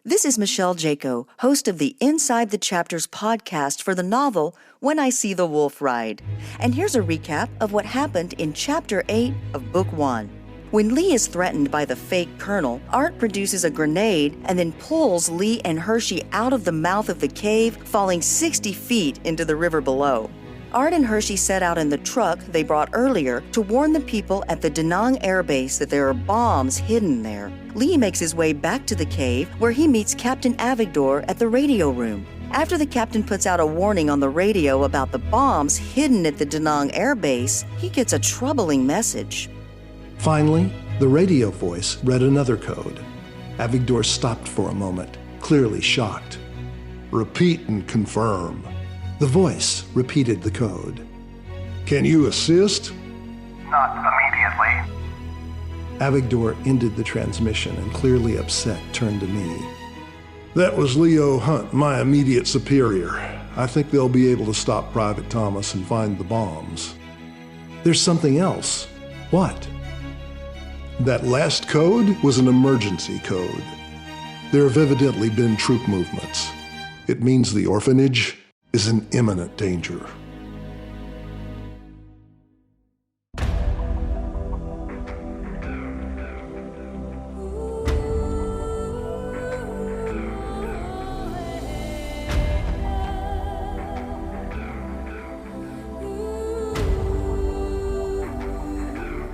This is Michele Jaco, host of the Inside the Chapters podcast for the novel When I See the Wolf Ride. And here's a recap of what happened in Chapter 8 of Book 1. When Lee is threatened by the fake colonel, Art produces a grenade and then pulls Lee and Hershey out of the mouth of the cave, falling 60 feet into the river below. Art and Hershey set out in the truck they brought earlier to warn the people at the Da Nang Air Base that there are bombs hidden there. Lee makes his way back to the cave, where he meets Captain Avigdor at the radio room. After the captain puts out a warning on the radio about the bombs hidden at the Da Nang Air Base, he gets a troubling message. Finally, the radio voice read another code. Avigdor stopped for a moment, clearly shocked. Repeat and confirm. The voice repeated the code. Can you assist? Not immediately. Avigdor ended the transmission and, clearly upset, turned to me. That was Leo Hunt, my immediate superior. I think they'll be able to stop Private Thomas and find the bombs. There's something else. What? That last code was an emergency code. There have evidently been troop movements. It means the orphanage is in imminent danger.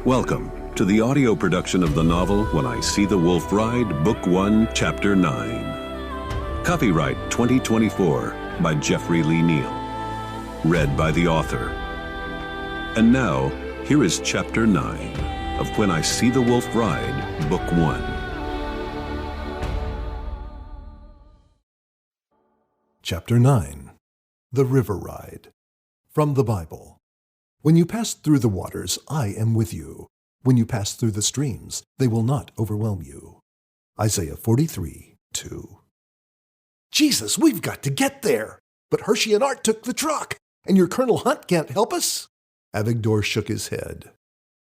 Welcome to the audio production of the novel When I See the Wolf Ride, Book 1, Chapter 9. Copyright 2024 by Jeffrey Lee Neal. Read by the author. And now, here is Chapter 9 of When I See the Wolf Ride, Book 1. Chapter 9. The River Ride. From the Bible. When you pass through the waters, I am with you. When you pass through the streams, they will not overwhelm you. Isaiah 43:2. Jesus, we've got to get there! But Hershey and Art took the truck, and your Colonel Hunt can't help us? Avigdor shook his head.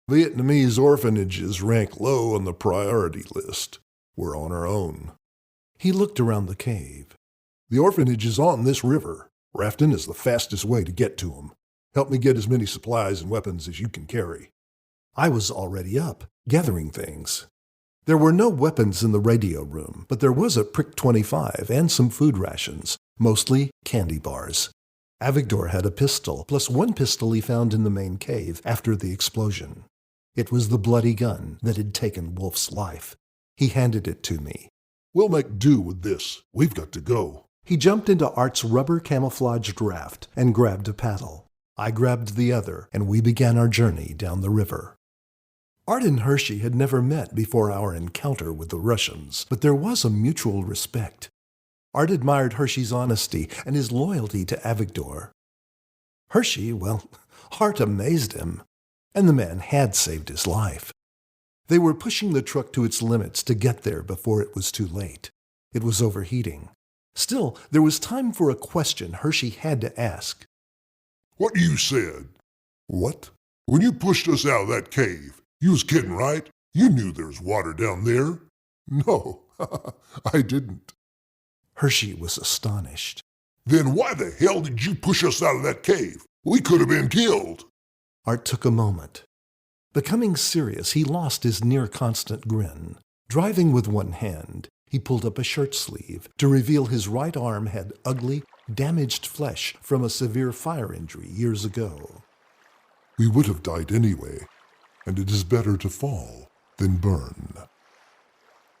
Vietnamese orphanages rank low on the priority list. We're on our own. He looked around the cave. The orphanage is on this river. Rafting is the fastest way to get to them. Help me get as many supplies and weapons as you can carry. I was already up, gathering things. There were no weapons in the radio room, but there was a Prick 25 and some food rations, mostly candy bars. Avigdor had a pistol, plus one pistol he found in the main cave after the explosion. It was the bloody gun that had taken Wolf's life. He handed it to me. We'll make do with this. We've got to go. He jumped into Art's rubber camouflaged raft and grabbed a paddle. I grabbed the other, and we began our journey down the river. Art and Hershey had never met before our encounter with the Russians, but there was a mutual respect. Art admired Hershey's honesty and his loyalty to Avigdor. Hershey, well, Art amazed him, and the man had saved his life. They were pushing the truck to its limits to get there before it was too late. It was overheating. Still, there was time for a question Hershey had to ask. What you said? What? When you pushed us out of that cave, you was kidding, right? You knew there was water down there. No, I didn't. Hershey was astonished. Then why the hell did you push us out of that cave? We could have been killed. Art took a moment. Becoming serious, he lost his near-constant grin. Driving with one hand, he pulled up a shirt sleeve to reveal his right arm had ugly, damaged flesh from a severe fire injury years ago. We would have died anyway, and it is better to fall than burn.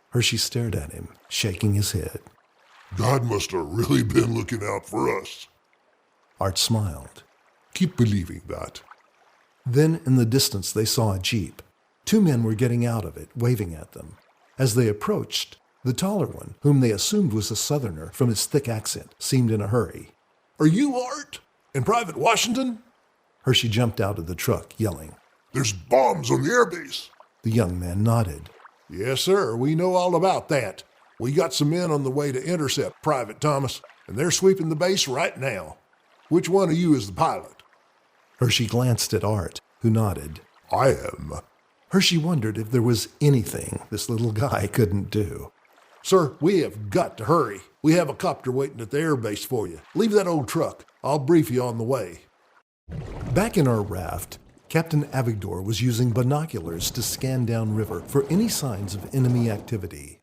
Hershey stared at him, shaking his head. God must have really been looking out for us. Art smiled. Keep believing that. Then, in the distance, they saw a jeep. Two men were getting out of it, waving at them. As they approached, the taller one, whom they assumed was a Southerner from his thick accent, seemed in a hurry. Are you Art? And Private Washington? Hershey jumped out of the truck, yelling. There's bombs on the airbase. The young man nodded. Yes, sir. We know all about that. We got some men on the way to intercept Private Thomas, and they're sweeping the base right now. Which one of you is the pilot? Hershey glanced at Art, who nodded. I am. Hershey wondered if there was anything this little guy couldn't do. Sir, we have got to hurry. We have a copter waiting at the air base for you. Leave that old truck. I'll brief you on the way. Back in our raft, Captain Avigdor was using binoculars to scan downriver for any signs of enemy activity.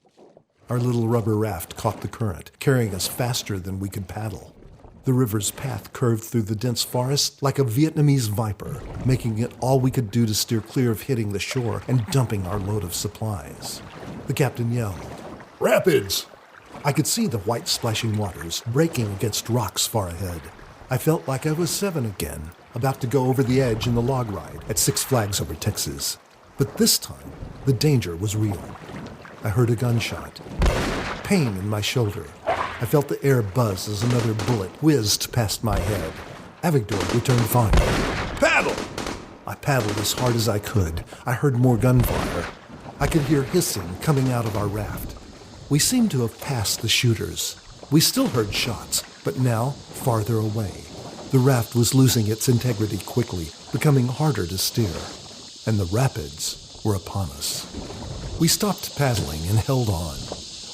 Our little rubber raft caught the current, carrying us faster than we could paddle. The river's path curved through the dense forest like a Vietnamese viper, making it all we could do to steer clear of hitting the shore and dumping our load of supplies. The captain yelled, "Rapids!" I could see the white splashing waters breaking against rocks far ahead. I felt like I was 7 again, about to go over the edge in the log ride at Six Flags Over Texas. But this time, the danger was real. I heard a gunshot. Pain in my shoulder. I felt the air buzz as another bullet whizzed past my head. Avigdor returned fire. "Paddle!" I paddled as hard as I could. I heard more gunfire. I could hear hissing coming out of our raft. We seemed to have passed the shooters. We still heard shots, but now farther away. The raft was losing its integrity quickly, becoming harder to steer, and the rapids were upon us. We stopped paddling and held on.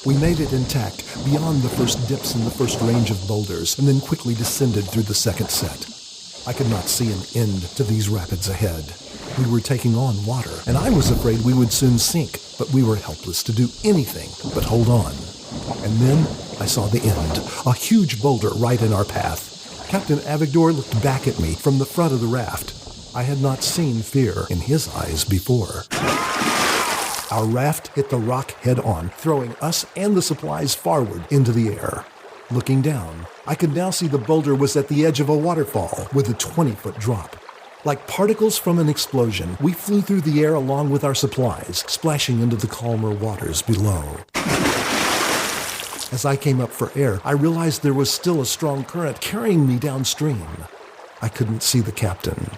We made it intact beyond the first dips in the first range of boulders and then quickly descended through the second set. I could not see an end to these rapids ahead. We were taking on water, and I was afraid we would soon sink, but we were helpless to do anything but hold on. And then I saw the end, a huge boulder right in our path. Captain Avigdor looked back at me from the front of the raft. I had not seen fear in his eyes before. Our raft hit the rock head-on, throwing us and the supplies forward into the air. Looking down, I could now see the boulder was at the edge of a waterfall with a 20-foot drop. Like particles from an explosion, we flew through the air along with our supplies, splashing into the calmer waters below. As I came up for air, I realized there was still a strong current carrying me downstream. I couldn't see the captain.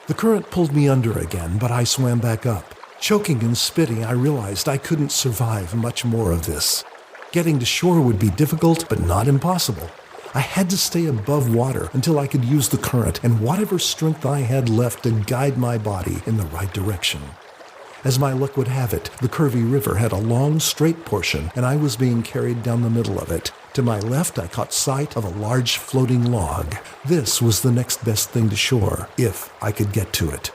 The current pulled me under again, but I swam back up. Choking and spitting, I realized I couldn't survive much more of this. Getting to shore would be difficult, but not impossible. I had to stay above water until I could use the current and whatever strength I had left to guide my body in the right direction. As my luck would have it, the curvy river had a long, straight portion, and I was being carried down the middle of it. To my left, I caught sight of a large floating log. This was the next best thing to shore, if I could get to it.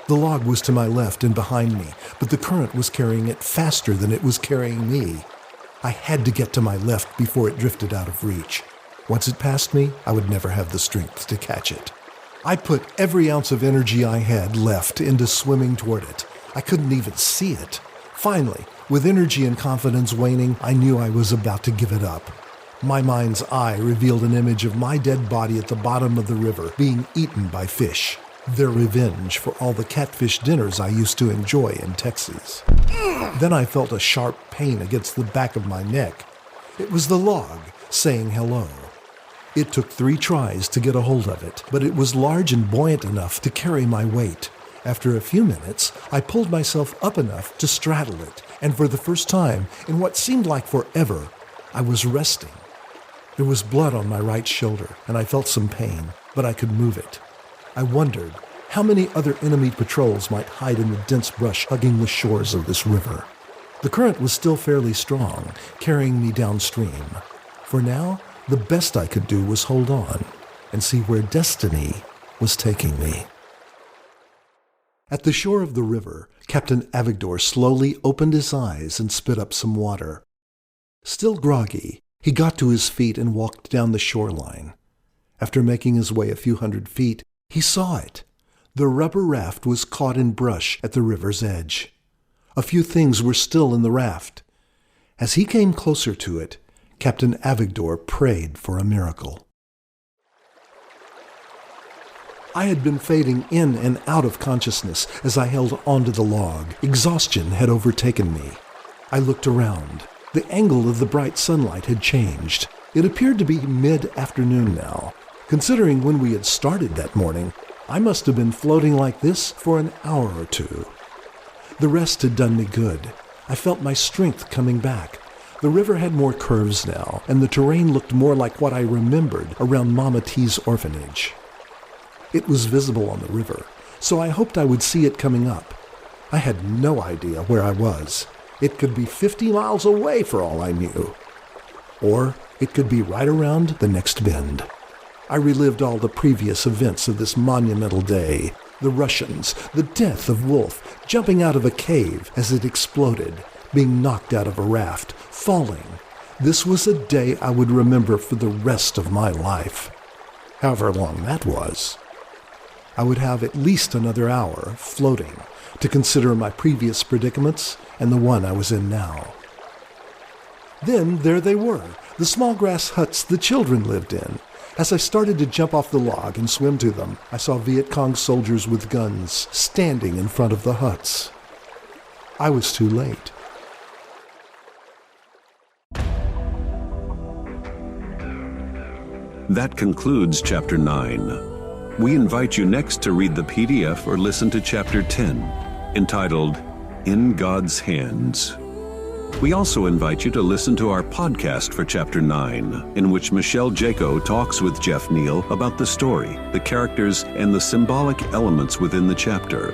The log was to my left and behind me, but the current was carrying it faster than it was carrying me. I had to get to my left before it drifted out of reach. Once it passed me, I would never have the strength to catch it. I put every ounce of energy I had left into swimming toward it. I couldn't even see it. Finally, with energy and confidence waning, I knew I was about to give it up. My mind's eye revealed an image of my dead body at the bottom of the river being eaten by fish. Their revenge for all the catfish dinners I used to enjoy in Texas. Then I felt a sharp pain against the back of my neck. It was the log saying hello. It took 3 tries to get a hold of it, but it was large and buoyant enough to carry my weight. After a few minutes, I pulled myself up enough to straddle it, and for the first time, in what seemed like forever, I was resting. There was blood on my right shoulder, and I felt some pain, but I could move it. I wondered how many other enemy patrols might hide in the dense brush hugging the shores of this river. The current was still fairly strong, carrying me downstream. For now, the best I could do was hold on and see where destiny was taking me. At the shore of the river, Captain Avigdor slowly opened his eyes and spit up some water. Still groggy, he got to his feet and walked down the shoreline. After making his way a few hundred feet, he saw it. The rubber raft was caught in brush at the river's edge. A few things were still in the raft. As he came closer to it, Captain Avigdor prayed for a miracle. I had been fading in and out of consciousness as I held onto the log. Exhaustion had overtaken me. I looked around. The angle of the bright sunlight had changed. It appeared to be mid-afternoon now. Considering when we had started that morning, I must have been floating like this for an hour or 2. The rest had done me good. I felt my strength coming back. The river had more curves now, and the terrain looked more like what I remembered around Mama T's orphanage. It was visible on the river, so I hoped I would see it coming up. I had no idea where I was. It could be 50 miles away for all I knew. Or it could be right around the next bend. I relived all the previous events of this monumental day. The Russians, the death of Wolf, jumping out of a cave as it exploded, being knocked out of a raft, falling. This was a day I would remember for the rest of my life. However long that was. I would have at least another hour floating to consider my previous predicaments and the one I was in now. Then there they were, the small grass huts the children lived in. As I started to jump off the log and swim to them, I saw Viet Cong soldiers with guns standing in front of the huts. I was too late. That concludes Chapter 9. We invite you next to read the PDF or listen to Chapter 10, entitled In God's Hands. We also invite you to listen to our podcast for Chapter 9, in which Michele Jaco talks with Jeff Neal about the story, the characters, and the symbolic elements within the chapter.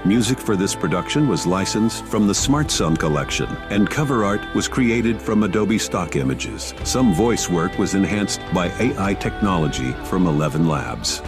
Music for this production was licensed from the Smart Sun collection, and cover art was created from Adobe stock images. Some voice work was enhanced by AI technology from 11 Labs.